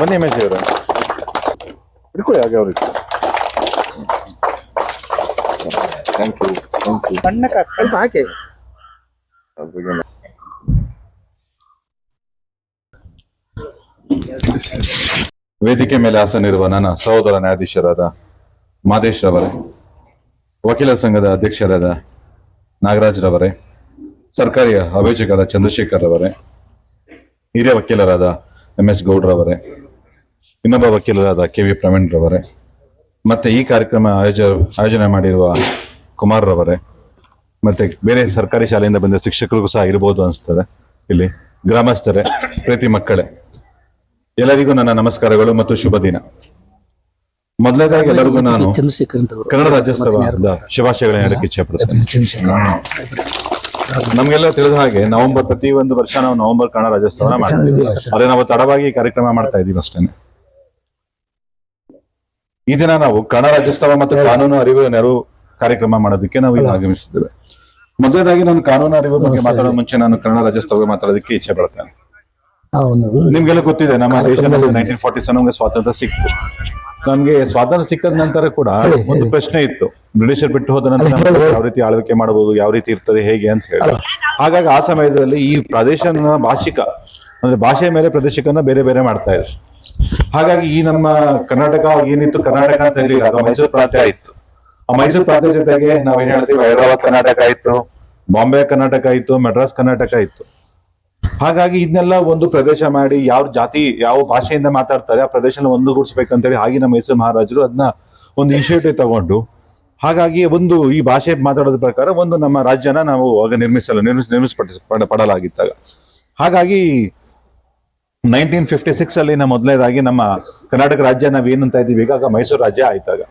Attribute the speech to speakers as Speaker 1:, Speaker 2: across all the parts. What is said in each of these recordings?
Speaker 1: ಬನ್ನಿ ಮೇಜಿ ಅವರು ಇಟ್ಕೊಳ್ಳಿ ಹಾಗೆ ಅವ್ರಿಗೆ. ಥ್ಯಾಂಕ್ ಯು
Speaker 2: ಸ್ವಲ್ಪ ಹಾಕಿ.
Speaker 1: ವೇದಿಕೆ ಮೇಲೆ ಆಸನಿರುವ ನನ್ನ ಸಹೋದರ ನ್ಯಾಯಾಧೀಶರಾದ ಮಾದೇಶ್ ರವರೇ, ವಕೀಲರ ಸಂಘದ ಅಧ್ಯಕ್ಷರಾದ ನಾಗರಾಜ್ ರವರೇ, ಸರ್ಕಾರಿ ಅಭಿಯೋಜಕರಾದ ಚಂದ್ರಶೇಖರ್ ರವರೇ, ಹಿರಿಯ ವಕೀಲರಾದ MS ಗೌಡ್ರವರೇ, ಇನ್ನೊಬ್ಬ ವಕೀಲರಾದ KV ಪ್ರವೀಣ್ ರವರೇ, ಮತ್ತೆ ಈ ಕಾರ್ಯಕ್ರಮ ಆಯೋಜನೆ ಮಾಡಿರುವ ಕುಮಾರ್ ರವರೇ, ಮತ್ತೆ ಬೇರೆ ಸರ್ಕಾರಿ ಶಾಲೆಯಿಂದ ಬಂದ ಶಿಕ್ಷಕರಿಗೂ ಸಹ ಇರಬಹುದು ಅನಿಸ್ತದೆ, ಇಲ್ಲಿ ಗ್ರಾಮಸ್ಥರೇ, ಪ್ರೀತಿ ಮಕ್ಕಳೇ, ಎಲ್ಲರಿಗೂ ನನ್ನ ನಮಸ್ಕಾರಗಳು ಮತ್ತು ಶುಭ ದಿನ. ಮೊದಲನೇದಾಗಿ ಎಲ್ಲರಿಗೂ ನಾನು ಕನ್ನಡ ರಾಜ್ಯೋತ್ಸವದ ಶುಭಾಶಯಗಳನ್ನ ಹೇಳಕ್ಕೆ ಇಚ್ಛೆ ಪಡ್ತೇನೆ. ನಮ್ಗೆಲ್ಲ ತಿಳಿದ ಹಾಗೆ ಪ್ರತಿ ಒಂದು ವರ್ಷ ನಾವು ನವೆಂಬರ್ ಕನ್ನಡ ರಾಜ್ಯೋತ್ಸವನ ಮಾಡ್ತೀವಿ. ಆದ್ರೆ ನಾವು ತಡವಾಗಿ ಕಾರ್ಯಕ್ರಮ ಮಾಡ್ತಾ ಇದೀವಿ ಅಷ್ಟೇನೆ. ಈ ದಿನ ನಾವು ಕನ್ನಡ ರಾಜ್ಯೋತ್ಸವ ಮತ್ತು ಕಾನೂನು ಅರಿವು ನೆರವು ಕಾರ್ಯಕ್ರಮ ಮಾಡೋದಕ್ಕೆ ನಾವು ಇಲ್ಲಿ ಆಗಮಿಸಿದ್ದೇವೆ. ಮೊದಲನೇದಾಗಿ ನಾನು ಕಾನೂನು ಅರಿವು ಬಗ್ಗೆ ಮಾತಾಡೋ ಮುಂಚೆ ನಾನು ಕನ್ನಡ ರಾಜ್ಯೋತ್ಸವ ಮಾತಾಡೋದಕ್ಕೆ ಇಚ್ಛೆ ಪಡ್ತೇನೆ. ನಿಮ್ಗೆಲ್ಲ ಗೊತ್ತಿದೆ, ನಮ್ಮ ದೇಶದಲ್ಲಿ 1947 ನಮ್ಗೆ ಸ್ವಾತಂತ್ರ್ಯ ಸಿಕ್ತು. ನಮ್ಗೆ ಸ್ವಾತಂತ್ರ್ಯ ಸಿಕ್ಕದ ನಂತರ ಕೂಡ ಒಂದು ಪ್ರಶ್ನೆ ಇತ್ತು, ಬ್ರಿಟಿಷರ್ ಬಿಟ್ಟು ಹೋದ ನಂತರ ಯಾವ ರೀತಿ ಆಳ್ವಿಕೆ ಮಾಡಬಹುದು, ಯಾವ ರೀತಿ ಇರ್ತದೆ, ಹೇಗೆ ಅಂತ ಹೇಳಿ. ಹಾಗಾಗಿ ಆ ಸಮಯದಲ್ಲಿ ಈ ಪ್ರದೇಶನ ಭಾಷಿಕ ಅಂದ್ರೆ ಭಾಷೆಯ ಮೇಲೆ ಪ್ರದೇಶಕನ್ನ ಬೇರೆ ಬೇರೆ ಮಾಡ್ತಾ ಇದ್ರು. ಹಾಗಾಗಿ ಈ ನಮ್ಮ ಕರ್ನಾಟಕ ಏನಿತ್ತು, ಕರ್ನಾಟಕ ಅಂತ ಹೇಳಿ ಅದು ಮೈಸೂರು ಪ್ರಾಂತ್ಯ ಇತ್ತು. ಆ ಮೈಸೂರು ಪ್ರಾಂತ್ಯ ಜೊತೆಗೆ ನಾವೇನ್ ಹೇಳ್ತೀವಿ, ಹೈದರಾಬಾದ್ ಕರ್ನಾಟಕ ಇತ್ತು, ಬಾಂಬೆ ಕರ್ನಾಟಕ ಇತ್ತು, ಮಡ್ರಾಸ್ ಕರ್ನಾಟಕ ಇತ್ತು. ಹಾಗಾಗಿ ಇದನ್ನೆಲ್ಲ ಒಂದು ಪ್ರದೇಶ ಮಾಡಿ ಯಾವ ಜಾತಿ ಯಾವ ಭಾಷೆಯಿಂದ ಮಾತಾಡ್ತಾರೆ ಆ ಪ್ರದೇಶನ ಒಂದುಗೂಡಿಸ್ಬೇಕಂತೇಳಿ ಆಗಿನ ಮೈಸೂರು ಮಹಾರಾಜರು ಅದನ್ನ ಒಂದು ಇನಿಷಿಯೇಟಿವ್ ತಗೊಂಡು, ಹಾಗಾಗಿ ಒಂದು ಈ ಭಾಷೆ ಮಾತಾಡೋದ ಪ್ರಕಾರ ಒಂದು ನಮ್ಮ ರಾಜ್ಯನ ನಾವು ಆಗ ಪಡಲಾಗಿತ್ತಾಗ. ಹಾಗಾಗಿ 1956 ಅಲ್ಲಿ ಮೊದಲನೇದಾಗಿ ನಮ್ಮ ಕರ್ನಾಟಕ ರಾಜ್ಯ ನಾವ್ ಏನಂತ ಇದೀವಿ ಈಗ ಮೈಸೂರು ರಾಜ್ಯ ಆಯ್ತಾಗ.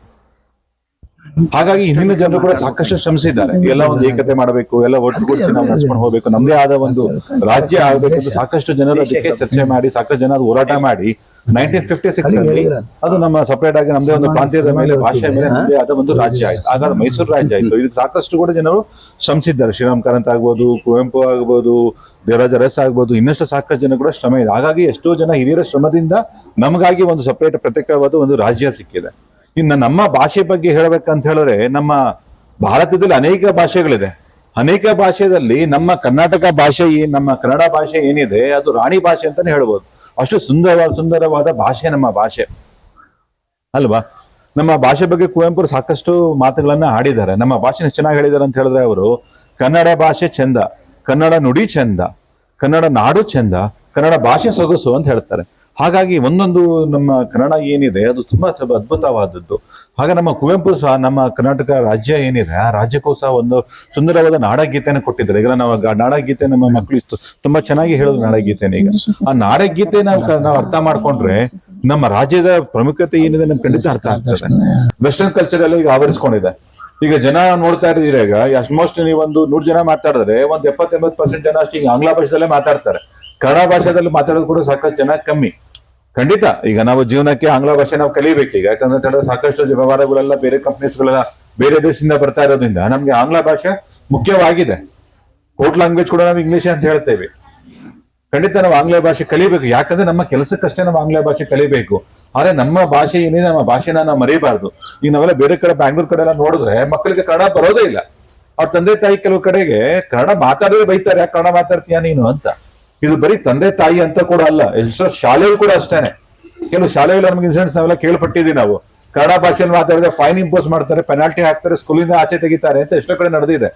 Speaker 1: ಹಾಗಾಗಿ ಹಿಂದಿನ ಜನರು ಕೂಡ ಸಾಕಷ್ಟು ಶ್ರಮಿಸಿದ್ದಾರೆ. ಎಲ್ಲ ಒಂದು ಏಕತೆ ಮಾಡಬೇಕು, ಎಲ್ಲ ಒಟ್ಟುಗೂಡಿಸಿ ನಾವು ನಡ್ಸ್ಕೊಂಡು ಹೋಗ್ಬೇಕು, ನಮ್ದೇ ಆದ ಒಂದು ರಾಜ್ಯ ಆಗ್ಬೇಕು ಅಂತ ಸಾಕಷ್ಟು ಜನರು ಅದಕ್ಕೆ ಚರ್ಚೆ ಮಾಡಿ ಸಾಕಷ್ಟು ಜನ ಹೋರಾಟ ಮಾಡಿ 1956 ಅಲ್ಲಿ ಅದು ನಮ್ಮ ಸಪರೇಟ್ ಆಗಿ ನಮ್ದೇ ಒಂದು ಪ್ರಾಂತ್ಯದ ಮೇಲೆ ಭಾಷೆಯ ಮೇಲೆ ನಮ್ದೇ ಆದ ಒಂದು ರಾಜ್ಯ ಆಯ್ತು. ಹಾಗಾದ್ರೆ ಮೈಸೂರು ರಾಜ್ಯ ಆಯ್ತು. ಇದಕ್ಕೆ ಸಾಕಷ್ಟು ಕೂಡ ಜನರು ಶ್ರಮಿಸಿದ್ದಾರೆ. ಶ್ರೀರಾಮ್ ಕಾರಂತ್ ಆಗ್ಬೋದು, ಕುವೆಂಪು ಆಗ್ಬೋದು, ದೇವರಾಜ ಅರಸ್ ಆಗ್ಬೋದು, ಇನ್ನಷ್ಟು ಸಾಕಷ್ಟು ಜನ ಕೂಡ ಶ್ರಮ ಇದೆ. ಹಾಗಾಗಿ ಎಷ್ಟೋ ಜನ ಹಿರಿಯರ ಶ್ರಮದಿಂದ ನಮಗಾಗಿ ಒಂದು ಸಪರೇಟ್ ಪ್ರತ್ಯೇಕವಾದ ಒಂದು ರಾಜ್ಯ ಸಿಕ್ಕಿದೆ. ಇನ್ನು ನಮ್ಮ ಭಾಷೆ ಬಗ್ಗೆ ಹೇಳ್ಬೇಕಂತ ಹೇಳಿದ್ರೆ, ನಮ್ಮ ಭಾರತದಲ್ಲಿ ಅನೇಕ ಭಾಷೆಗಳಿದೆ. ಅನೇಕ ಭಾಷೆಯಲ್ಲಿ ನಮ್ಮ ಕರ್ನಾಟಕ ಭಾಷೆ ನಮ್ಮ ಕನ್ನಡ ಭಾಷೆ ಏನಿದೆ ಅದು ರಾಣಿ ಭಾಷೆ ಅಂತಾನೆ ಹೇಳ್ಬೋದು. ಅಷ್ಟು ಸುಂದರವಾದ ಭಾಷೆ ನಮ್ಮ ಭಾಷೆ ಅಲ್ವಾ. ನಮ್ಮ ಭಾಷೆ ಬಗ್ಗೆ ಕುವೆಂಪು ಸಾಕಷ್ಟು ಮಾತುಗಳನ್ನ ಆಡಿದ್ದಾರೆ. ನಮ್ಮ ಭಾಷೆನ ಚೆನ್ನಾಗಿ ಹೇಳಿದ್ದಾರೆ ಅಂತ ಹೇಳಿದ್ರೆ ಅವರು, ಕನ್ನಡ ಭಾಷೆ ಚಂದ, ಕನ್ನಡ ನುಡಿ ಚಂದ, ಕನ್ನಡ ನಾಡು ಚಂದ, ಕನ್ನಡ ಭಾಷೆ ಸೊಗಸು ಅಂತ ಹೇಳ್ತಾರೆ. ಹಾಗಾಗಿ ಒಂದೊಂದು ನಮ್ಮ ಕನ್ನಡ ಏನಿದೆ ಅದು ತುಂಬಾ ಅದ್ಭುತವಾದದ್ದು. ಹಾಗೆ ನಮ್ಮ ಕುವೆಂಪು ಸಹ ನಮ್ಮ ಕರ್ನಾಟಕ ರಾಜ್ಯ ಏನಿದೆ ಆ ರಾಜ್ಯಕ್ಕೂ ಸಹ ಒಂದು ಸುಂದರವಾದ ನಾಡಗೀತೆಯನ್ನು ಕೊಟ್ಟಿದ್ದಾರೆ. ಈಗ ನಾವು ನಾಡಗೀತೆ ನಮ್ಮ ಮಕ್ಕಳು ತುಂಬಾ ಚೆನ್ನಾಗಿ ಹೇಳಿದ್ರು ನಾಡಗೀತೆನ. ಈಗ ಆ ನಾಡಗೀತೆ ನಾವು ಅರ್ಥ ಮಾಡ್ಕೊಂಡ್ರೆ ನಮ್ಮ ರಾಜ್ಯದ ಪ್ರಾಮುಖ್ಯತೆ ಏನಿದೆ ನಮ್ಗೆ ಖಂಡಿತ ಅರ್ಥ ಆಗ್ತದೆ. ವೆಸ್ಟರ್ನ್ ಕಲ್ಚರ್ ಎಲ್ಲ ಈಗ ಆವರಿಸ್ಕೊಂಡಿದೆ. ಈಗ ಜನ ನೋಡ್ತಾ ಇದ್ದೀರ, ಈಗ ಆಲ್ಮೋಸ್ಟ್ ನೀವೊಂದು 100 ಜನ ಮಾತಾಡಿದ್ರೆ ಒಂದು 70-80% ಜನ ಅಷ್ಟು ಈಗ ಆಂಗ್ಲ ಭಾಷೆದಲ್ಲೇ ಮಾತಾಡ್ತಾರೆ. ಕನ್ನಡ ಭಾಷೆದಲ್ಲಿ ಮಾತಾಡೋದು ಕೂಡ ಸಾಕಷ್ಟು ಜನ ಕಮ್ಮಿ. ಖಂಡಿತ ಈಗ ನಾವು ಜೀವನಕ್ಕೆ ಆಂಗ್ಲ ಭಾಷೆ ನಾವು ಕಲಿಬೇಕು. ಈಗ ಯಾಕಂದ್ರೆ ಸಾಕಷ್ಟು ವ್ಯವಹಾರಗಳೆಲ್ಲ ಬೇರೆ ಕಂಪ್ನೀಸ್ಗಳೆಲ್ಲ ಬೇರೆ ದೇಶದಿಂದ ಬರ್ತಾ ಇರೋದ್ರಿಂದ ನಮ್ಗೆ ಆಂಗ್ಲ ಭಾಷೆ ಮುಖ್ಯವಾಗಿದೆ. ಕೋರ್ಟ್ ಲ್ಯಾಂಗ್ವೇಜ್ ಕೂಡ ನಾವು ಇಂಗ್ಲಿಷ್ ಅಂತ ಹೇಳ್ತೇವೆ. ಖಂಡಿತ ನಾವು ಆಂಗ್ಲ ಭಾಷೆ ಕಲಿಬೇಕು. ಯಾಕಂದ್ರೆ ನಮ್ಮ ಕೆಲಸಕ್ಕಷ್ಟೇ ನಾವು ಆಂಗ್ಲ ಭಾಷೆ ಕಲಿಬೇಕು. ಆದ್ರೆ ನಮ್ಮ ಭಾಷೆ ಏನಿದೆ ನಮ್ಮ ಭಾಷೆನ ನಾವು ಮರಿಬಾರ್ದು. ಈಗ ನಾವೆಲ್ಲ ಬೇರೆ ಕಡೆ ಬ್ಯಾಂಗ್ಳೂರ್ ಕಡೆ ಎಲ್ಲ ನೋಡಿದ್ರೆ ಮಕ್ಕಳಿಗೆ ಕನ್ನಡ ಬರೋದೇ ಇಲ್ಲ. ಅವ್ರ ತಂದೆ ತಾಯಿ ಕೆಲವು ಕಡೆಗೆ ಕನ್ನಡ ಮಾತಾಡಿದ್ರೆ ಬೈತಾರೆ, ಯಾಕೆ ಕನ್ನಡ ಮಾತಾಡ್ತೀಯ ನೀನು ಅಂತ. ಇದು ಬರೀ ತಂದೆ ತಾಯಿ ಅಂತ ಕೂಡ ಅಲ್ಲ, ಎಷ್ಟೋ ಶಾಲೆಗಳು ಕೂಡ ಅಷ್ಟೇನೆ. ಕೆಲವು ಶಾಲೆಗಳು ನಮ್ಗೆ ಇನ್ಸಿಡೆಂಟ್ಸ್ ನಾವೆಲ್ಲ ಕೇಳ್ಪಟ್ಟಿದ್ದೀವಿ ನಾವು. ಕನ್ನಡ ಭಾಷೆಯಲ್ಲಿ ಮಾತಾಡಿದ್ರೆ ಫೈನ್ ಇಂಪೋಸ್ ಮಾಡ್ತಾರೆ, ಪೆನಾಲ್ಟಿ ಹಾಕ್ತಾರೆ, ಸ್ಕೂಲಿಂದ ಆಚೆ ತೆಗಿತಾರೆ ಅಂತ ಎಷ್ಟೋ ಕಡೆ ನಡೆದಿದೆ.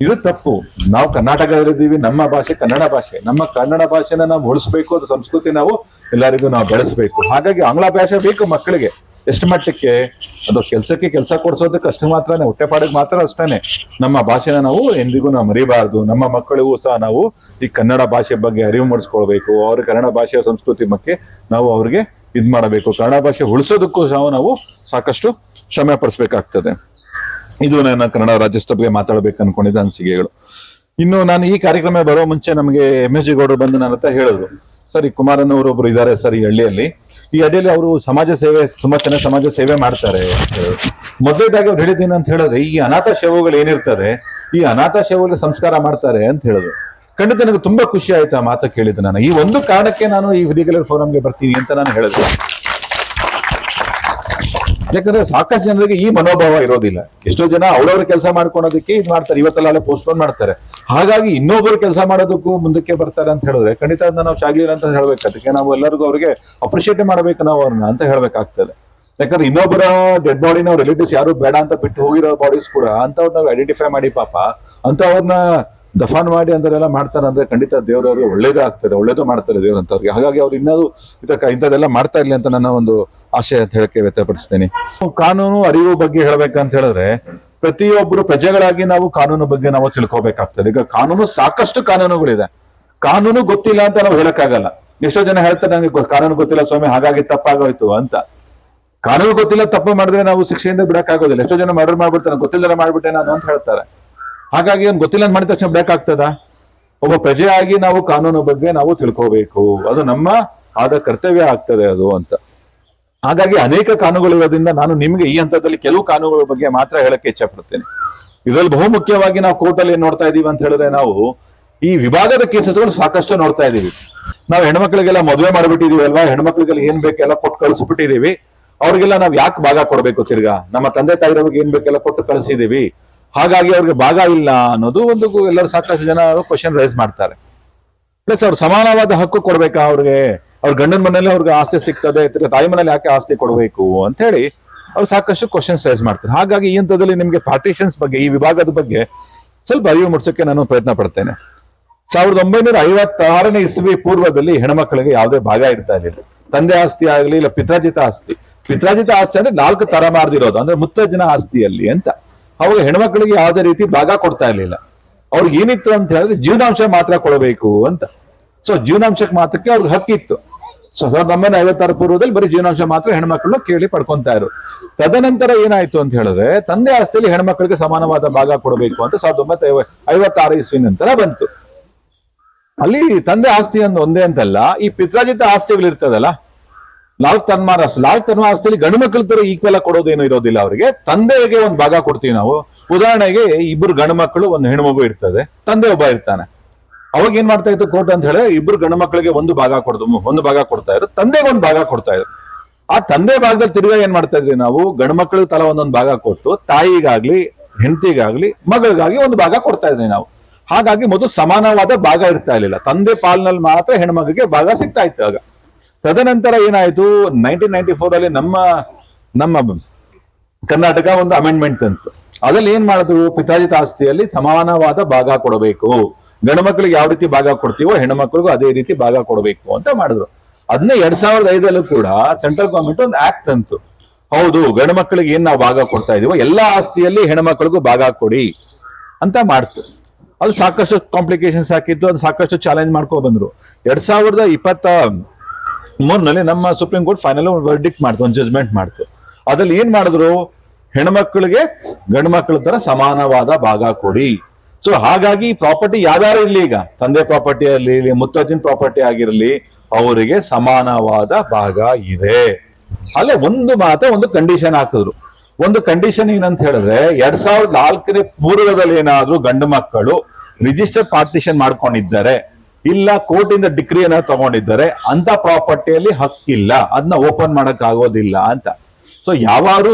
Speaker 1: ಇದು ತಪ್ಪು. ನಾವು ಕರ್ನಾಟಕದಲ್ಲಿದ್ದೀವಿ, ನಮ್ಮ ಭಾಷೆ ಕನ್ನಡ ಭಾಷೆ. ನಮ್ಮ ಕನ್ನಡ ಭಾಷೆನ ನಾವು ಉಳಿಸ್ಬೇಕು, ಅದು ಸಂಸ್ಕೃತಿ ನಾವು ಎಲ್ಲರಿಗೂ ನಾವು ಬೆಳೆಸಬೇಕು. ಹಾಗಾಗಿ ಆಂಗ್ಲ ಭಾಷೆ ಬೇಕು ಮಕ್ಕಳಿಗೆ. ಎಷ್ಟು ಮಟ್ಟಕ್ಕೆ ಅದು ಕೆಲಸ ಕೊಡಿಸೋದಕ್ಕೆ ಅಷ್ಟು ಮಾತ್ರನೇ, ಹೊಟ್ಟೆಪಾಡಿಗೆ ಮಾತ್ರ ಅಷ್ಟೇನೆ. ನಮ್ಮ ಭಾಷೆನ ನಾವು ಎಂದಿಗೂ ನಾವು ಮರಿಬಾರ್ದು. ನಮ್ಮ ಮಕ್ಕಳಿಗೂ ಸಹ ನಾವು ಈ ಕನ್ನಡ ಭಾಷೆ ಬಗ್ಗೆ ಅರಿವು ಮೂಡಿಸ್ಕೊಳ್ಬೇಕು. ಅವ್ರ ಕನ್ನಡ ಭಾಷೆಯ ಸಂಸ್ಕೃತಿ ಬಗ್ಗೆ ನಾವು ಅವ್ರಿಗೆ ಮಾಡಬೇಕು. ಕನ್ನಡ ಭಾಷೆ ಉಳಿಸೋದಕ್ಕೂ ಸಹ ನಾವು ಸಾಕಷ್ಟು ಶ್ರಮ ಪಡಿಸ್ಬೇಕಾಗ್ತದೆ. ಇದು ನನ್ನ ಕನ್ನಡ ರಾಜ್ಯೋತ್ಸವ ಬಗ್ಗೆ ಮಾತಾಡ್ಬೇಕು ಅನ್ಕೊಂಡಿದ್ದ ಅನಿಸಿಕೆಗಳು. ಇನ್ನು ನಾನು ಈ ಕಾರ್ಯಕ್ರಮ ಬರೋ ಮುಂಚೆ ನಮಗೆ MS ಗೌಡರು ಬಂದು ನನ್ನ ಹತ್ರ ಹೇಳಿದ್ರು, ಸರ್ ಈ ಕುಮಾರನ್ ಅವರು ಒಬ್ರು ಇದ್ದಾರೆ ಸರ್ ಈ ಹಳ್ಳಿಯಲ್ಲಿ, ಈ ಅಡಿಯಲ್ಲಿ ಅವರು ಸಮಾಜ ಸೇವೆ ತುಂಬಾ ಚೆನ್ನಾಗಿ ಸಮಾಜ ಸೇವೆ ಮಾಡ್ತಾರೆ. ಮೊದಲನೇದಾಗಿ ಅವ್ರು ಹೇಳಿದ್ದೇನೆ ಅಂತ ಹೇಳಿದ್ರೆ, ಈ ಅನಾಥ ಶವಗಳು ಏನಿರ್ತದೆ, ಈ ಅನಾಥ ಶವಗಳಿಗೆ ಸಂಸ್ಕಾರ ಮಾಡ್ತಾರೆ ಅಂತ ಹೇಳಿದ್ರು. ಖಂಡಿತ ನನಗೆ ತುಂಬಾ ಖುಷಿ ಆಯ್ತು ಆ ಮಾತು ಕೇಳಿದ್ದು. ನಾನು ಈ ಒಂದು ಕಾರಣಕ್ಕೆ ನಾನು ಈ ರೆಗ್ಯುಲರ್ ಫೋರಮ್ಗೆ ಬರ್ತೀನಿ ಅಂತ ನಾನು ಹೇಳಿದೆ. ಯಾಕಂದ್ರೆ ಸಾಕಷ್ಟು ಜನರಿಗೆ ಈ ಮನೋಭಾವ ಇರೋದಿಲ್ಲ. ಎಷ್ಟೋ ಜನ ಅವ್ರವ್ರ ಕೆಲಸ ಮಾಡ್ಕೊಳೋದಕ್ಕೆ ಇದು ಮಾಡ್ತಾರೆ, ಇವತ್ತೆಲ್ಲ ಪೋಸ್ಟ್ಪೋನ್ ಮಾಡ್ತಾರೆ. ಹಾಗಾಗಿ ಇನ್ನೊಬ್ಬರು ಕೆಲಸ ಮಾಡೋದಕ್ಕೂ ಮುಂದಕ್ಕೆ ಬರ್ತಾರೆ ಅಂತ ಹೇಳಿದ್ರೆ ಖಂಡಿತ ಅದನ್ನ ನಾವು ಶಾಗ್ಲಿಲ್ಲ ಅಂತ ಹೇಳ್ಬೇಕು. ಅದಕ್ಕೆ ನಾವು ಎಲ್ಲರಿಗೂ ಅವ್ರಿಗೆ ಅಪ್ರಿಶಿಯೇಟ್ ಮಾಡ್ಬೇಕು ನಾವು ಅವ್ರನ್ನ ಅಂತ ಹೇಳ್ಬೇಕಾಗ್ತದೆ. ಯಾಕಂದ್ರೆ ಇನ್ನೊಬ್ಬರ ಡೆಡ್ ಬಾಡಿ ನಾವು ರಿಲೇಟಿವ್ಸ್ ಯಾರು ಬೇಡ ಅಂತ ಬಿಟ್ಟು ಹೋಗಿರೋ ಬಾಡೀಸ್ ಕೂಡ ಅಂತವ್ರು ನಾವು ಐಡೆಂಟಿಫೈ ಮಾಡಿ ಪಾಪ ಅಂತ ಅವ್ರನ್ನ ದಫಾನ್ ಮಾಡಿ ಅಂತೆಲ್ಲ ಮಾಡ್ತಾರೆ ಅಂದ್ರೆ ಖಂಡಿತ ದೇವ್ರವ್ರಿಗೆ ಒಳ್ಳೇದೇ ಆಗ್ತದೆ, ಒಳ್ಳೇದು ಮಾಡ್ತಾರೆ ದೇವ್ರಂತವ್ರಿಗೆ. ಹಾಗಾಗಿ ಅವ್ರು ಇನ್ನೂ ಇಂಥದ್ದೆಲ್ಲ ಮಾಡ್ತಾ ಇರ್ಲಿ ಅಂತ ನನ್ನ ಒಂದು ಆಶಯ ಅಂತ ಹೇಳಕ್ಕೆ ವ್ಯಕ್ತಪಡಿಸ್ತೇನೆ. ಕಾನೂನು ಅರಿವು ಬಗ್ಗೆ ಹೇಳ್ಬೇಕಂತ ಹೇಳಿದ್ರೆ ಪ್ರತಿಯೊಬ್ಬರು ಪ್ರಜೆಗಳಾಗಿ ನಾವು ಕಾನೂನು ಬಗ್ಗೆ ನಾವು ತಿಳ್ಕೊಬೇಕಾಗ್ತದೆ. ಈಗ ಕಾನೂನು ಸಾಕಷ್ಟು ಕಾನೂನುಗಳಿದೆ, ಕಾನೂನು ಗೊತ್ತಿಲ್ಲ ಅಂತ ನಾವು ಹೇಳಕ್ಕಾಗಲ್ಲ. ಎಷ್ಟೋ ಜನ ಹೇಳ್ತಾರೆ ನನಗೆ ಕಾನೂನು ಗೊತ್ತಿಲ್ಲ ಸ್ವಾಮಿ ಹಾಗಾಗಿ ತಪ್ಪಾಗೋಯ್ತು ಅಂತ. ಕಾನೂನು ಗೊತ್ತಿಲ್ಲ ತಪ್ಪು ಮಾಡಿದ್ರೆ ನಾವು ಶಿಕ್ಷೆಯಿಂದ ಬಿಡಕ್ಕಾಗೋದಿಲ್ಲ. ಎಷ್ಟೋ ಜನ ಮರ್ಡರ್ ಮಾಡ್ಬಿಡ್ತಾರೆ, ಗೊತ್ತಿಲ್ಲ ಮಾಡ್ಬಿಟ್ಟೆ ನಾನು ಅಂತ ಹೇಳ್ತಾರೆ. ಹಾಗಾಗಿ ಅವ್ನು ಗೊತ್ತಿಲ್ಲ ಅಂತ ಮಾಡಿದ ತಕ್ಷಣ ಬಿಡಕ್ಕಾಗ್ತದ? ಒಬ್ಬ ಪ್ರಜೆಯಾಗಿ ನಾವು ಕಾನೂನು ಬಗ್ಗೆ ನಾವು ತಿಳ್ಕೋಬೇಕು, ಅದು ನಮ್ಮ ಆದ ಕರ್ತವ್ಯ ಆಗ್ತದೆ ಅದು ಅಂತ. ಹಾಗಾಗಿ ಅನೇಕ ಕಾನೂನುಗಳಿರೋದ್ರಿಂದ ನಾನು ನಿಮ್ಗೆ ಈ ಹಂತದಲ್ಲಿ ಕೆಲವು ಕಾನೂನುಗಳ ಬಗ್ಗೆ ಮಾತ್ರ ಹೇಳಕ್ಕೆ ಇಚ್ಛೆ ಪಡ್ತೇನೆ. ಇದರಲ್ಲಿ ಬಹುಮುಖ್ಯವಾಗಿ ನಾವು ಕೋರ್ಟಲ್ಲಿ ಏನ್ ನೋಡ್ತಾ ಇದೀವಿ ಅಂತ ಹೇಳಿದ್ರೆ, ನಾವು ಈ ವಿಭಾಗದ ಕೇಸಸ್ಗಳು ಸಾಕಷ್ಟು ನೋಡ್ತಾ ಇದೀವಿ. ನಾವು ಹೆಣ್ಮಕ್ಳಿಗೆಲ್ಲ ಮದುವೆ ಮಾಡ್ಬಿಟ್ಟಿದೀವಿ ಅಲ್ವಾ, ಹೆಣ್ಮಕ್ಳಿಗೆಲ್ಲ ಏನ್ ಬೇಕೆಲ್ಲ ಕೊಟ್ಟು ಕಳಿಸ್ಬಿಟ್ಟಿದೀವಿ. ಅವ್ರಿಗೆಲ್ಲ ನಾವ್ ಯಾಕೆ ಭಾಗ ಕೊಡ್ಬೇಕು? ತಿರ್ಗಾ ನಮ್ಮ ತಂದೆ ತಾಯಿರವ್ರಿಗೆ ಏನ್ ಬೇಕೆಲ್ಲ ಕೊಟ್ಟು ಕಳಿಸಿದೀವಿ, ಹಾಗಾಗಿ ಅವ್ರಿಗೆ ಭಾಗ ಇಲ್ಲ ಅನ್ನೋದು ಒಂದು ಎಲ್ಲರೂ ಸಾಕಷ್ಟು ಜನ ಕ್ವಶನ್ ರೈಸ್ ಮಾಡ್ತಾರೆ. ಪ್ಲಸ್ ಅವ್ರು ಸಮಾನವಾದ ಹಕ್ಕು ಕೊಡ್ಬೇಕಾ ಅವ್ರಿಗೆ? ಅವ್ರ ಗಂಡನ ಮನೇಲಿ ಅವ್ರಿಗೆ ಆಸ್ತಿ ಸಿಗ್ತದೆ, ತಾಯಿ ಮನೇಲಿ ಯಾಕೆ ಆಸ್ತಿ ಕೊಡಬೇಕು ಅಂತ ಹೇಳಿ ಅವ್ರು ಸಾಕಷ್ಟು ಕ್ವಶನ್ಸ್ ರೈಸ್ ಮಾಡ್ತಾರೆ. ಹಾಗಾಗಿ ಈ ಹಂತದಲ್ಲಿ ನಿಮ್ಗೆ ಪಾರ್ಟಿಷನ್ಸ್ ಬಗ್ಗೆ, ಈ ವಿಭಾಗದ ಬಗ್ಗೆ ಸ್ವಲ್ಪ ಅರಿವು ಮೂಡಿಸೋಕೆ ನಾನು ಪ್ರಯತ್ನ ಪಡ್ತೇನೆ. 1956ನೇ ಇಸ್ವಿ ಪೂರ್ವದಲ್ಲಿ ಹೆಣ್ಮಕ್ಳಿಗೆ ಯಾವುದೇ ಭಾಗ ಇರ್ತಾ ಇರಲಿಲ್ಲ. ತಂದೆ ಆಸ್ತಿ ಆಗ್ಲಿ ಇಲ್ಲ ಪಿತ್ರಾಜಿತ ಆಸ್ತಿ. ಪಿತ್ರಾಜಿತ ಆಸ್ತಿ ಅಂದ್ರೆ 4 ತಲೆಮಾರ್ದಿರೋದು, ಅಂದ್ರೆ ಮುತ್ತಜ್ಜನ ಆಸ್ತಿಯಲ್ಲಿ ಅಂತ. ಅವಾಗ ಹೆಣ್ಮಕ್ಳಿಗೆ ಯಾವುದೇ ರೀತಿ ಭಾಗ ಕೊಡ್ತಾ ಇರ್ಲಿಲ್ಲ. ಅವ್ರಿಗೆ ಏನಿತ್ತು ಅಂತ ಹೇಳಿದ್ರೆ ಜೀವನಾಂಶ ಮಾತ್ರ ಕೊಡಬೇಕು ಅಂತ. ಸೊ ಜೀವನಾಂಶಕ್ಕೆ ಮಾತ್ರಕ್ಕೆ ಅವ್ರಿಗೆ ಹಕ್ಕಿತ್ತು. 1956 ಪೂರ್ವದಲ್ಲಿ ಬರೀ ಜೀವನಾಂಶ ಮಾತ್ರ ಹೆಣ್ಮಕ್ಳನ್ನ ಕೇಳಿ ಪಡ್ಕೊಂತಾ ಇದ್ರು. ತದನಂತರ ಏನಾಯ್ತು ಅಂತ ಹೇಳಿದ್ರೆ ತಂದೆ ಆಸ್ತಿಯಲ್ಲಿ ಹೆಣ್ಮಕ್ಳಿಗೆ ಸಮಾನವಾದ ಭಾಗ ಕೊಡಬೇಕು ಅಂತ 1956 ಇಸ್ವಿ ನಂತರ ಬಂತು. ಅಲ್ಲಿ ತಂದೆ ಆಸ್ತಿ ಅಂತ ಒಂದೇ ಅಂತಲ್ಲ, ಈ ಪಿತ್ರಾಜಿತ ಆಸ್ತಿಗಳು ಇರ್ತದಲ್ಲ, 4 ತನ್ಮಾರ ಆಸ್ತಿಯಲ್ಲಿ ಗಂಡು ಮಕ್ಕಳ ತರ ಈಕ್ವಲ್ ಕೊಡೋದೇನು ಇರೋದಿಲ್ಲ. ಅವರಿಗೆ ತಂದೆಗೆ ಒಂದು ಭಾಗ ಕೊಡ್ತೀವಿ ನಾವು. ಉದಾಹರಣೆಗೆ 2 ಗಂಡು ಮಕ್ಕಳು, 1 ಹೆಣ್ಣು ಮಗು ಇರ್ತದೆ, ತಂದೆ ಒಬ್ಬ ಇರ್ತಾನೆ. ಅವಾಗ ಏನ್ ಮಾಡ್ತಾ ಇತ್ತು ಕೋರ್ಟ್ ಅಂತ ಹೇಳಿ, 2 ಗಂಡು ಮಕ್ಕಳಿಗೆ ಒಂದು ಭಾಗ ಕೊಡ್ತಾ ಇದ್ರು, ತಂದೆಗೆ ಒಂದು ಭಾಗ ಕೊಡ್ತಾ ಇದ್ರು. ಆ ತಂದೆ ಭಾಗದಲ್ಲಿ ತಿರ್ಗಾ ಏನ್ ಮಾಡ್ತಾ ಇದ್ವಿ ನಾವು, ಗಂಡು ಮಕ್ಕಳಿಗೆ ತಲಾ ಒಂದೊಂದು ಭಾಗ ಕೊಟ್ಟು ತಾಯಿಗಾಗ್ಲಿ ಹೆಂಡತಿಗಾಗ್ಲಿ ಮಗಳಿಗಾಗಿ ಒಂದು ಭಾಗ ಕೊಡ್ತಾ ಇದ್ವಿ ನಾವು. ಹಾಗಾಗಿ ಮೊದಲು ಸಮಾನವಾದ ಭಾಗ ಇರ್ತಾ ಇರ್ಲಿಲ್ಲ, ತಂದೆ ಪಾಲ್ನಲ್ಲಿ ಮಾತ್ರ ಹೆಣ್ಮಗಿಗೆ ಭಾಗ ಸಿಗ್ತಾ ಇತ್ತು ಆಗ. ತದನಂತರ ಏನಾಯ್ತು, 1994 ಅಲ್ಲಿ ನಮ್ಮ ಕರ್ನಾಟಕ ಒಂದು ಅಮೆಂಡ್ಮೆಂಟ್ ತಂತು. ಅದ್ರಲ್ಲಿ ಏನ್ ಮಾಡಿದ್ರು, ಪಿತ್ರಾಜಿತ ಆಸ್ತಿಯಲ್ಲಿ ಸಮಾನವಾದ ಭಾಗ ಕೊಡಬೇಕು, ಗಂಡು ಮಕ್ಕಳಿಗೆ ಯಾವ ರೀತಿ ಭಾಗ ಕೊಡ್ತೀವೋ ಹೆಣ್ಣು ಮಕ್ಕಳಿಗೂ ಅದೇ ರೀತಿ ಭಾಗ ಕೊಡಬೇಕು ಅಂತ ಮಾಡಿದ್ರು. ಅದನ್ನೇ 2005 ಕೂಡ ಸೆಂಟ್ರಲ್ ಗವರ್ಮೆಂಟ್ ಒಂದು ಆಕ್ಟ್ ತಂತು. ಹೌದು, ಗಂಡು ಮಕ್ಕಳಿಗೆ ಏನ್ ನಾವು ಭಾಗ ಕೊಡ್ತಾ ಇದೀವೋ ಎಲ್ಲಾ ಆಸ್ತಿಯಲ್ಲಿ ಹೆಣ್ಮಕ್ಳಿಗೂ ಭಾಗ ಕೊಡಿ ಅಂತ ಮಾಡ್ತು. ಅದು ಸಾಕಷ್ಟು ಕಾಂಪ್ಲಿಕೇಶನ್ಸ್ ಹಾಕಿತ್ತು, ಅದು ಸಾಕಷ್ಟು ಚಾಲೆಂಜ್ ಮಾಡ್ಕೊಂಡು ಬಂದ್ರು. 2023ನಲ್ಲಿ ನಮ್ಮ ಸುಪ್ರೀಂ ಕೋರ್ಟ್ ಫೈನಲ್ ವರ್ಡಿಕ್ಟ್ ಮಾಡ್ತು, ಒಂದು ಜಜ್ಮೆಂಟ್ ಮಾಡ್ತು. ಅದ್ರಲ್ಲಿ ಏನ್ ಮಾಡಿದ್ರು, ಹೆಣ್ಮಕ್ಳಿಗೆ ಗಂಡು ಮಕ್ಕಳ ತರ ಸಮಾನವಾದ ಭಾಗ ಕೊಡಿ. ಸೊ ಹಾಗಾಗಿ ಪ್ರಾಪರ್ಟಿ ಯಾವ್ದಾರು ಇರ್ಲಿ, ಈಗ ತಂದೆ ಪ್ರಾಪರ್ಟಿ ಆಗಿರ್ಲಿ ಮುತ್ತಜ್ಜನ್ ಪ್ರಾಪರ್ಟಿ ಆಗಿರ್ಲಿ, ಅವರಿಗೆ ಸಮಾನವಾದ ಭಾಗ ಇದೆ. ಅಲ್ಲೇ ಒಂದು ಕಂಡೀಷನ್ ಹಾಕಿದ್ರು. ಒಂದು ಕಂಡೀಷನ್ ಏನಂತ ಹೇಳಿದ್ರೆ, 2004 ಪೂರ್ವದಲ್ಲಿ ಏನಾದ್ರು ಗಂಡು ಮಕ್ಕಳು ರಿಜಿಸ್ಟರ್ ಪಾರ್ಟಿಷನ್ ಮಾಡ್ಕೊಂಡಿದ್ದಾರೆ, ಇಲ್ಲ ಕೋರ್ಟ್ ಇಂದ ಡಿಗ್ರಿ ಏನಾದ್ರು ತಗೊಂಡಿದ್ದಾರೆ, ಅಂತ ಪ್ರಾಪರ್ಟಿಯಲ್ಲಿ ಹಕ್ಕಿಲ್ಲ, ಅದನ್ನ ಓಪನ್ ಮಾಡಕ್ ಆಗೋದಿಲ್ಲ ಅಂತ. ಸೊ ಯಾವಾರು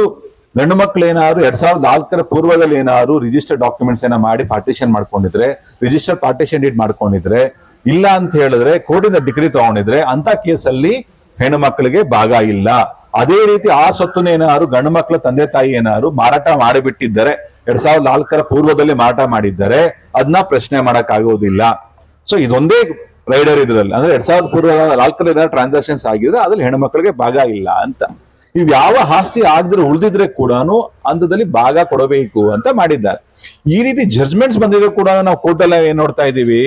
Speaker 1: ಗಂಡು ಮಕ್ಳು ಏನಾದ್ರು 2004 ಪೂರ್ವದಲ್ಲಿ ಏನಾದ್ರು ರಿಜಿಸ್ಟರ್ ಡಾಕ್ಯುಮೆಂಟ್ಸ್ ಮಾಡಿ ಪಾರ್ಟಿಷನ್ ಮಾಡ್ಕೊಂಡಿದ್ರೆ, ರಿಜಿಸ್ಟರ್ ಪಾರ್ಟಿಷನ್ ಡೀಡ್ ಮಾಡ್ಕೊಂಡಿದ್ರೆ, ಇಲ್ಲ ಅಂತ ಹೇಳಿದ್ರೆ ಕೋರ್ಟ್ ಇಂದ ಡಿಗ್ರಿ ತಗೊಂಡಿದ್ರೆ, ಅಂತ ಕೇಸಲ್ಲಿ ಹೆಣ್ಣು ಮಕ್ಕಳಿಗೆ ಭಾಗ ಇಲ್ಲ. ಅದೇ ರೀತಿ ಆ ಸೊತ್ತುನೇನಾದ್ರು ಗಂಡು ಮಕ್ಕಳ ತಂದೆ ತಾಯಿ ಏನಾದ್ರು ಮಾರಾಟ ಮಾಡಿಬಿಟ್ಟಿದ್ದಾರೆ, 2004 ಪೂರ್ವದಲ್ಲಿ ಮಾರಾಟ ಮಾಡಿದ್ದಾರೆ, ಅದನ್ನ ಪ್ರಶ್ನೆ ಮಾಡಕ್ ಆಗೋದಿಲ್ಲ. ಸೊ ಇದೊಂದೇ ರೈಡರ್ ಇದ್ರಲ್ಲಿ, ಅಂದ್ರೆ 2004 ಟ್ರಾನ್ಸಾಕ್ಷನ್ಸ್ ಆಗಿದ್ರೆ ಅದ್ರಲ್ಲಿ ಹೆಣ್ಣು ಮಕ್ಕಳಿಗೆ ಭಾಗ ಇಲ್ಲ ಅಂತ. ಇವ್ ಯಾವ ಆಸ್ತಿ ಆಗದ್ರೆ ಉಳಿದಿದ್ರೆ ಕೂಡ ಹಂತದಲ್ಲಿ ಭಾಗ ಕೊಡಬೇಕು ಅಂತ ಮಾಡಿದ್ದಾರೆ. ಈ ರೀತಿ ಜಡ್ಜ್ಮೆಂಟ್ಸ್ ಬಂದಿದ್ರು ಕೂಡ ನಾವು ಕೋರ್ಟ್ ಎಲ್ಲ ಏನ್ ನೋಡ್ತಾ ಇದೀವಿ,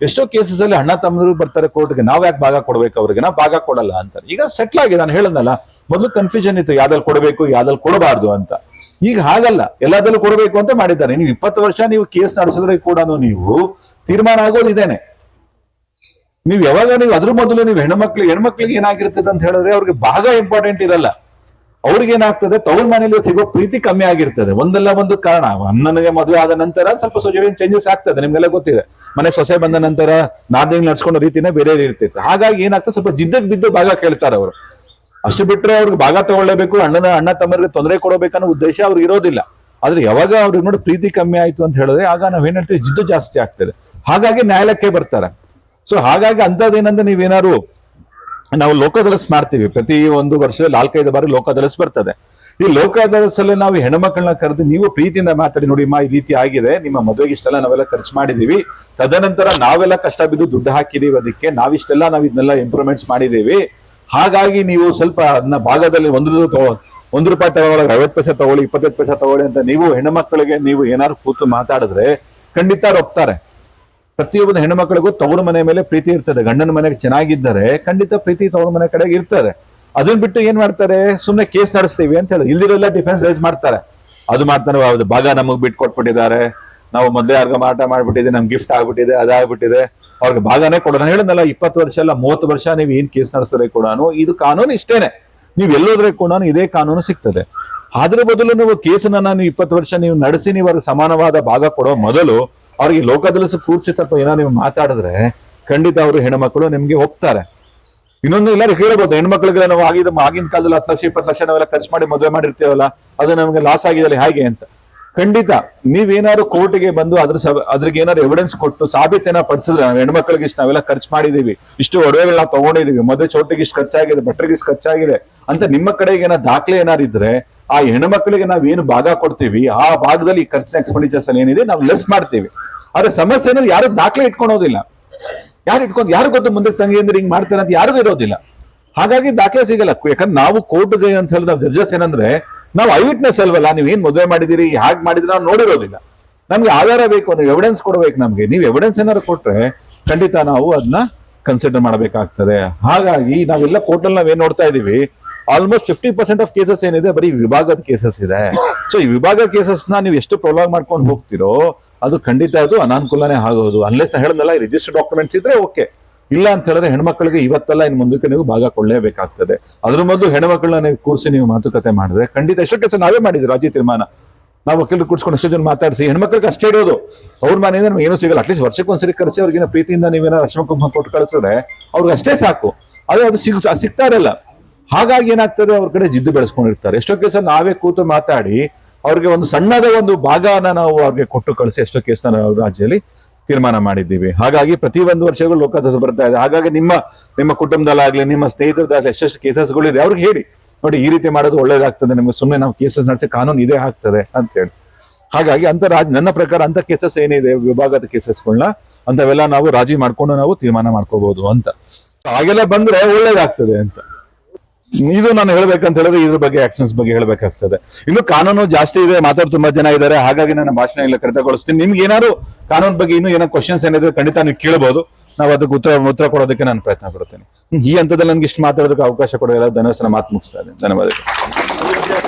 Speaker 1: ಎಷ್ಟೋ ಕೇಸಸ್ ಅಲ್ಲಿ ಅಣ್ಣ ತಮ್ಮರು ಬರ್ತಾರೆ ಕೋರ್ಟ್ಗೆ, ನಾವ್ ಯಾಕೆ ಭಾಗ ಕೊಡ್ಬೇಕು ಅವ್ರಿಗೆ, ನಾವು ಭಾಗ ಕೊಡಲ್ಲ ಅಂತಾರೆ. ಈಗ ಸೆಟ್ಲ್ ಆಗಿದೆ, ನಾನು ಹೇಳದ್ನಲ್ಲ, ಮೊದಲು ಕನ್ಫ್ಯೂಷನ್ ಇತ್ತು, ಯಾವ್ದಲ್ಲಿ ಕೊಡಬೇಕು ಯಾವ್ದಲ್ಲಿ ಕೊಡಬಾರ್ದು ಅಂತ. ಈಗ ಹಾಗಲ್ಲ, ಎಲ್ಲದಲ್ಲೂ ಕೊಡಬೇಕು ಅಂತ ಮಾಡಿದ್ದಾರೆ. ನೀವು 20 ವರ್ಷ ನೀವು ಕೇಸ್ ನಡೆಸಿದ್ರೆ ಕೂಡ ನೀವು ತೀರ್ಮಾನ ಆಗೋದಿದೇನೆ. ನೀವು ಯಾವಾಗ ನೀವು ಅದ್ರ ಮೊದಲು ನೀವು ಹೆಣ್ಮಕ್ಳಿಗೆ ಏನಾಗಿರ್ತದೆ ಅಂತ ಹೇಳಿದ್ರೆ ಅವ್ರಿಗೆ ಭಾಗ ಇಂಪಾರ್ಟೆಂಟ್ ಇರಲ್ಲ. ಅವ್ರಿಗೆ ಏನಾಗ್ತದೆ ತವ್ರ ಮನೇಲಿ ಸಿಗೋ ಪ್ರೀತಿ ಕಮ್ಮಿ ಆಗಿರ್ತದೆ. ಒಂದಲ್ಲ ಒಂದು ಕಾರಣ, ಅಣ್ಣನಿಗೆ ಮದುವೆ ಆದ ನಂತರ ಸ್ವಲ್ಪ ಚೇಂಜಸ್ ಆಗ್ತದೆ, ನಿಮ್ಗೆಲ್ಲ ಗೊತ್ತಿದೆ. ಮನೆ ಸೊಸೆ ಬಂದ ನಂತರ ನಾದಿನ ನಡ್ಸ್ಕೊಂಡ ರೀತಿನೇ ಬೇರೆ ಇರ್ತಿತ್ತು. ಹಾಗಾಗಿ ಏನಾಗ್ತದೆ, ಸ್ವಲ್ಪ ಜಿದ್ದಕ್ ಬಿದ್ದು ಭಾಗ ಕೇಳ್ತಾರೆ ಅವರು. ಅಷ್ಟು ಬಿಟ್ರೆ ಅವ್ರಿಗೆ ಭಾಗ ತಗೊಳ್ಳೇಬೇಕು, ಅಣ್ಣ ತಮ್ಮರಿಗೆ ತೊಂದರೆ ಕೊಡಬೇಕನ್ನೋ ಉದ್ದೇಶ ಅವ್ರಿಗೆ ಇರೋದಿಲ್ಲ. ಆದ್ರೆ ಯಾವಾಗ ಅವ್ರಿಗೆ ನೋಡಿ ಪ್ರೀತಿ ಕಮ್ಮಿ ಆಯ್ತು ಅಂತ ಹೇಳಿದ್ರೆ ಆಗ ನಾವೇನ್ ಹೇಳ್ತೀವಿ, ಜಿದ್ದು ಜಾಸ್ತಿ ಆಗ್ತದೆ. ಹಾಗಾಗಿ ನ್ಯಾಯಾಲಯಕ್ಕೆ ಬರ್ತಾರೆ. ಸೊ ಹಾಗಾಗಿ ಅಂತದೇನಂದ್ರೆ ನೀವೇನಾದ್ರು ನಾವು ಲೋಕದಲಸ್ ಮಾಡ್ತೀವಿ, ಪ್ರತಿ ಒಂದು ವರ್ಷದಲ್ಲಿ 4-5 ಬಾರಿ ಲೋಕದಲಸ್ ಬರ್ತದೆ. ಈ ಲೋಕದಲಸಲ್ಲಿ ನಾವು ಹೆಣ್ಮಕ್ಳನ್ನ ಕರೆದು ನೀವು ಪ್ರೀತಿಯಿಂದ ಮಾತಾಡಿ, ನೋಡಿ ಈ ರೀತಿ ಆಗಿದೆ, ನಿಮ್ಮ ಮದುವೆಗೆ ಇಷ್ಟೆಲ್ಲ ನಾವೆಲ್ಲ ಖರ್ಚು ಮಾಡಿದೀವಿ, ತದನಂತರ ನಾವೆಲ್ಲ ಕಷ್ಟ ಬಿದ್ದು ದುಡ್ಡು ಹಾಕಿದೀವಿ, ಅದಕ್ಕೆ ನಾವ್ ಇದನ್ನೆಲ್ಲ ಇಂಪ್ರೂವ್ಮೆಂಟ್ಸ್ ಮಾಡಿದೀವಿ, ಹಾಗಾಗಿ ನೀವು ಸ್ವಲ್ಪ ಅದನ್ನ ಭಾಗದಲ್ಲಿ ₹1 ತಗೊಳ್ಳೋದು 50 ಪೈಸೆ ತಗೊಳ್ಳಿ, 25 ಪೈಸೆ ತಗೊಳ್ಳಿ ಅಂತ ನೀವು ಹೆಣ್ಮಕ್ಳಿಗೆ ನೀವು ಏನಾದ್ರು ಕೂತು ಮಾತಾಡಿದ್ರೆ ಖಂಡಿತ ಒಪ್ತಾರೆ. ಪ್ರತಿಯೊಬ್ಬ ಹೆಣ್ಮಕ್ಳಿಗೂ ತವರು ಮನೆ ಮೇಲೆ ಪ್ರೀತಿ ಇರ್ತದೆ. ಗಂಡನ ಮನೆಗೆ ಚೆನ್ನಾಗಿದ್ದರೆ ಖಂಡಿತ ಪ್ರೀತಿ ತವರು ಮನೆ ಕಡೆಗೆ ಇರ್ತದೆ. ಅದನ್ನ ಬಿಟ್ಟು ಏನ್ ಮಾಡ್ತಾರೆ, ಸುಮ್ನೆ ಕೇಸ್ ನಡೆಸ್ತೀವಿ ಅಂತ ಹೇಳಿ ಇಲ್ದಿರೆಲ್ಲ ಡಿಫೆನ್ಸ್ ರೈಸ್ ಮಾಡ್ತಾರೆ. ಅದು ಮಾಡ್ತಾರೆ, ಹೌದು ಭಾಗ ನಮಗ್ ಬಿಟ್ಟು ಕೊಟ್ಬಿಟ್ಟಿದ್ದಾರೆ, ನಾವು ಮೊದಲೇ ಯಾರಿಗ ಮಾಟ ಮಾಡ್ಬಿಟ್ಟಿದೆ, ನಮ್ಗೆ ಗಿಫ್ಟ್ ಆಗ್ಬಿಟ್ಟಿದೆ, ಅದಾಗ್ಬಿಟ್ಟಿದೆ, ಅವ್ರಿಗೆ ಭಾಗನೇ ಕೊಡೋಣ. ನಾನು ಹೇಳಿದ್ನಲ್ಲ, 20 ವರ್ಷ ಅಲ್ಲ 30 ವರ್ಷ ನೀವು ಏನ್ ಕೇಸ್ ನಡೆಸಿದ್ರೆ ಕೂಡ ಇದು ಕಾನೂನು ಇಷ್ಟೇನೆ. ನೀವು ಎಲ್ಲೋದ್ರೆ ಕೂಡ ಇದೇ ಕಾನೂನು ಸಿಗ್ತದೆ. ಅದ್ರ ಬದಲು ನೀವು ಕೇಸನ್ನ ನಾನು 20 ವರ್ಷ ನೀವು ನಡೆಸಿ ನೀವು ಅವ್ರಿಗೆ ಸಮಾನವಾದ ಭಾಗ ಕೊಡೋ ಮೊದಲು ಅವ್ರಿಗೆ ಲೋಕದಲಸ ಕೂರ್ಸಿ ತಪ್ಪ ಏನೋ ನೀವು ಮಾತಾಡಿದ್ರೆ ಖಂಡಿತ ಅವರು ಹೆಣ್ಮಕ್ಳು ನಿಮ್ಗೆ ಒಪ್ತಾರೆ. ಇನ್ನೊಂದು ಎಲ್ಲರೂ ಹೇಳ್ಬೋದು, ಹೆಣ್ಮಕ್ಳಿಗೆ ನಾವು ಆಗಿನ ಕಾಲದಲ್ಲಿ 10 ಲಕ್ಷ 20 ಲಕ್ಷ ನಾವೆಲ್ಲ ಖರ್ಚು ಮಾಡಿ ಮದುವೆ ಮಾಡಿರ್ತೀವಲ್ಲ, ಅದು ನಮ್ಗೆ ಲಾಸ್ ಆಗಿದೆಯಲ್ಲ ಹಾಗೆ ಅಂತ. ಖಂಡಿತ ನೀವೇನಾದ್ರು ಕೋರ್ಟ್ಗೆ ಬಂದು ಅದ್ರಿಗೆ ಏನಾದ್ರು ಎವಿಡೆನ್ಸ್ ಕೊಟ್ಟು ಸಾಬೀತೇನ ಪಡಿಸಿದ್ರೆ, ನಾವು ಹೆಣ್ಮಕ್ಳಿಗೆ ಇಷ್ಟು ನಾವೆಲ್ಲ ಖರ್ಚು ಮಾಡಿದೀವಿ, ಇಷ್ಟು ಒಡವೆಗಳನ್ನ ತಗೊಂಡಿದೀವಿ, ಮದುವೆ ಚೌಟಿಗೆ ಇಷ್ಟು ಖರ್ಚಾಗಿದೆ, ಬಟ್ಟೆಗೆ ಇಷ್ಟು ಖರ್ಚಾಗಿದೆ ಅಂತ ನಿಮ್ಮ ಕಡೆಗೆ ಏನೋ ದಾಖಲೆ ಏನಾರು ಇದ್ರೆ, ಆ ಹೆಣ್ಮಕ್ಳಿಗೆ ನಾವ್ ಏನು ಭಾಗ ಕೊಡ್ತೀವಿ ಆ ಭಾಗದಲ್ಲಿ ಈ ಖರ್ಚಿನ ಎಕ್ಸ್ಪೆಂಡಿಚರ್ಸ್ ಅಲ್ಲಿ ಏನಿದೆ ನಾವು ಲೆಸ್ ಮಾಡ್ತೀವಿ. ಆದ್ರೆ ಸಮಸ್ಯೆ ಏನಂದ್ರೆ ಯಾರು ದಾಖಲೆ ಇಟ್ಕೊಳೋದಿಲ್ಲ. ಯಾರು ಗೊತ್ತು ಮುಂದೆ ತಂಗಿಯಂದ್ರೆ ಹಿಂಗ್ ಮಾಡ್ತಾರೆ ಅಂತ ಯಾರಿಗೂ ಇರೋದಿಲ್ಲ. ಹಾಗಾಗಿ ದಾಖಲೆ ಸಿಗಲ್ಲ. ಯಾಕಂದ್ರೆ ನಾವು ಕೋರ್ಟ್ಗೆ ಅಂತ ಹೇಳಿದ ಜಡ್ಜಸ್ ಏನಂದ್ರೆ, ನಾವು ಐ ವಿಟ್ನೆಸ್ ಅಲ್ವಲ್ಲ, ನೀವ್ ಏನ್ ಮದುವೆ ಮಾಡಿದಿರಿ ಹಾಗೆ ಮಾಡಿದ್ರೆ ನಾವು ನೋಡಿರೋದಿಲ್ಲ, ನಮ್ಗೆ ಆಧಾರ ಬೇಕು, ನೀವು ಎವಿಡೆನ್ಸ್ ಕೊಡ್ಬೇಕು ನಮ್ಗೆ. ನೀವು ಎವಿಡೆನ್ಸ್ ಏನಾದ್ರು ಕೊಟ್ರೆ ಖಂಡಿತ ನಾವು ಅದನ್ನ ಕನ್ಸಿಡರ್ ಮಾಡಬೇಕಾಗ್ತದೆ. ಹಾಗಾಗಿ ನಾವೆಲ್ಲ ಕೋರ್ಟಲ್ಲಿ ನಾವೇನ್ ನೋಡ್ತಾ ಇದೀವಿ, ಆಲ್ಮೋಸ್ಟ್ 50% ಆಫ್ ಕೇಸಸ್ ಏನಿದೆ ಬರೀ ವಿಭಾಗದ ಕೇಸಸ್ ಇದೆ. ಸೊ ಈ ವಿಭಾಗದ ಕೇಸಸ್ ನೀವು ಎಷ್ಟು ಪ್ರೊಲಾಗ್ ಮಾಡ್ಕೊಂಡು ಹೋಗ್ತಿರೋ ಅದು ಖಂಡಿತ ಅದು ಅನಾನುಕೂಲನೇ ಆಗೋದು. ಅನ್ಲೆಸ್ ನಾ ಹೇಳಿದ್ನಲ್ಲ, ರಿಜಿಸ್ಟರ್ ಡಾಕ್ಯುಮೆಂಟ್ಸ್ ಇದ್ರೆ ಓಕೆ, ಇಲ್ಲ ಅಂತ ಹೇಳಿದ್ರೆ ಹೆಣ್ಮಕ್ಳಿಗೆ ಇವತ್ತೆಲ್ಲ ಇನ್ನು ಮುಂದಕ್ಕೆ ನೀವು ಭಾಗ ಕೊಳ್ಳೇಬೇಕಾಗ್ತದೆ. ಅದ್ರ ಮೊದಲು ಹೆಣ್ಮಕ್ಳನ್ನ ನೀವು ಕೂರಿಸಿ ನೀವು ಮಾತುಕತೆ ಮಾಡಿದ್ರೆ ಖಂಡಿತ ಎಷ್ಟೋ ಕೆಲಸ ನಾವೇ ಮಾಡಿದ್ವಿ. ರಾಜಿ ತೀರ್ಮಾನ ನಾವು ವಕೀಲರು ಕೂರ್ಸ್ಕೊಂಡು ಎಷ್ಟೋ ಜನ ಮಾತಾಡಿಸಿ ಹೆಣ್ಮಕ್ಳಿಗೆ ಅಷ್ಟೇ ಇರೋದು, ಅವ್ರ ಮನೆಯಿಂದ ನಮ್ಗೆ ಏನೂ ಸಿಗಲ್ಲ. ಅಟ್ಲೀಸ್ಟ್ ವರ್ಷಕ್ಕೊಂದ್ಸರಿ ಕರೆಸಿ ಅವ್ರಿಗೇನೋ ಪ್ರೀತಿಯಿಂದ ನೀವೇನೋ ಅರ್ಶಿನ ಕುಂಕುಮ ಕೊಟ್ಟು ಕಳಿಸಿದ್ರೆ ಅವ್ರಿಗೆ ಅಷ್ಟೇ ಸಾಕು. ಅದು ಸಿಗ್ತಾ ಇರಲ್ಲ. ಹಾಗಾಗಿ ಏನಾಗ್ತದೆ, ಅವ್ರ ಕಡೆ ಜಿದ್ದು ಬೆಳೆಸ್ಕೊಂಡಿರ್ತಾರೆ. ಎಷ್ಟೋ ಕೇಸ ನಾವೇ ಕೂತು ಮಾತಾಡಿ ಅವ್ರಿಗೆ ಒಂದು ಸಣ್ಣದ ಒಂದು ಭಾಗನ ನಾವು ಅವ್ರಿಗೆ ಕೊಟ್ಟು ಕಳಿಸಿ ಎಷ್ಟೋ ಕೇಸ್ನ ನಾವು ರಾಜ್ಯದಲ್ಲಿ ತೀರ್ಮಾನ ಮಾಡಿದ್ದೀವಿ. ಹಾಗಾಗಿ ಪ್ರತಿ 1 ವರ್ಷಗಳು ಲೋಕದಲಸ ಬರ್ತಾ ಇದೆ. ಹಾಗಾಗಿ ನಿಮ್ಮ ಕುಟುಂಬದಲ್ಲಾಗ್ಲಿ ನಿಮ್ಮ ಸ್ನೇಹಿತರದಾಗ್ಲಿ ಎಷ್ಟೆಷ್ಟು ಕೇಸಸ್ಗಳಿದೆ ಅವ್ರಿಗೆ ಹೇಳಿ, ನೋಡಿ ಈ ರೀತಿ ಮಾಡೋದು ಒಳ್ಳೇದಾಗ್ತದೆ, ನಿಮ್ಗೆ ಸುಮ್ಮನೆ ನಾವು ಕೇಸಸ್ ನಡೆಸಿ ಕಾನೂನು ಇದೇ ಆಗ್ತದೆ ಅಂತ ಹೇಳಿ. ಹಾಗಾಗಿ ನನ್ನ ಪ್ರಕಾರ ಅಂತ ಕೇಸಸ್ ಏನಿದೆ ವಿಭಾಗದ ಕೇಸಸ್ಗಳನ್ನ ಅಂತವೆಲ್ಲ ನಾವು ರಾಜಿ ಮಾಡ್ಕೊಂಡು ನಾವು ತೀರ್ಮಾನ ಮಾಡ್ಕೋಬಹುದು ಅಂತ. ಹಾಗೆಲ್ಲ ಬಂದ್ರೆ ಒಳ್ಳೇದಾಗ್ತದೆ ಅಂತ. ಇದು ನಾನು ಹೇಳ್ಬೇಕಂತ ಹೇಳಿದ್ರೆ ಇದ್ರ ಬಗ್ಗೆ ಆಕ್ಷನ್ಸ್ ಬಗ್ಗೆ ಹೇಳ್ಬೇಕಾಗ್ತದೆ. ಇನ್ನು ಕಾನೂನು ಜಾಸ್ತಿ ಇದೆ, ಮಾತಾಡೋರು ತುಂಬಾ ಜನ ಇದ್ದಾರೆ, ಹಾಗಾಗಿ ನನ್ನ ಭಾಷಣ ಇಲ್ಲ ಕಡಿತಗೊಳಿಸ್ತೀನಿ. ನಿಮ್ಗೆ ಏನಾದ್ರು ಕಾನೂನು ಬಗ್ಗೆ ಇನ್ನೂ ಏನೋ ಕ್ವಶನ್ಸ್ ಏನಿದ್ರೆ ಖಂಡಿತ ನೀವು ಕೇಳಬಹುದು. ನಾವು ಅದಕ್ಕೆ ಉತ್ತರ ಕೊಡೋದಕ್ಕೆ ನಾನು ಪ್ರಯತ್ನ ಪಡ್ತೇನೆ. ಈ ಹಂತದಲ್ಲಿ ನನ್ಗೆ ಇಷ್ಟು ಮಾತಾಡೋದಕ್ಕೆ ಅವಕಾಶ ಕೊಡೋಲ್ಲ. ಧನ್ಯವಾದ. ಮಾತು ಮುಗಿಸ್ತಾ ಇದ್ದೀನಿ. ಧನ್ಯವಾದಗಳು.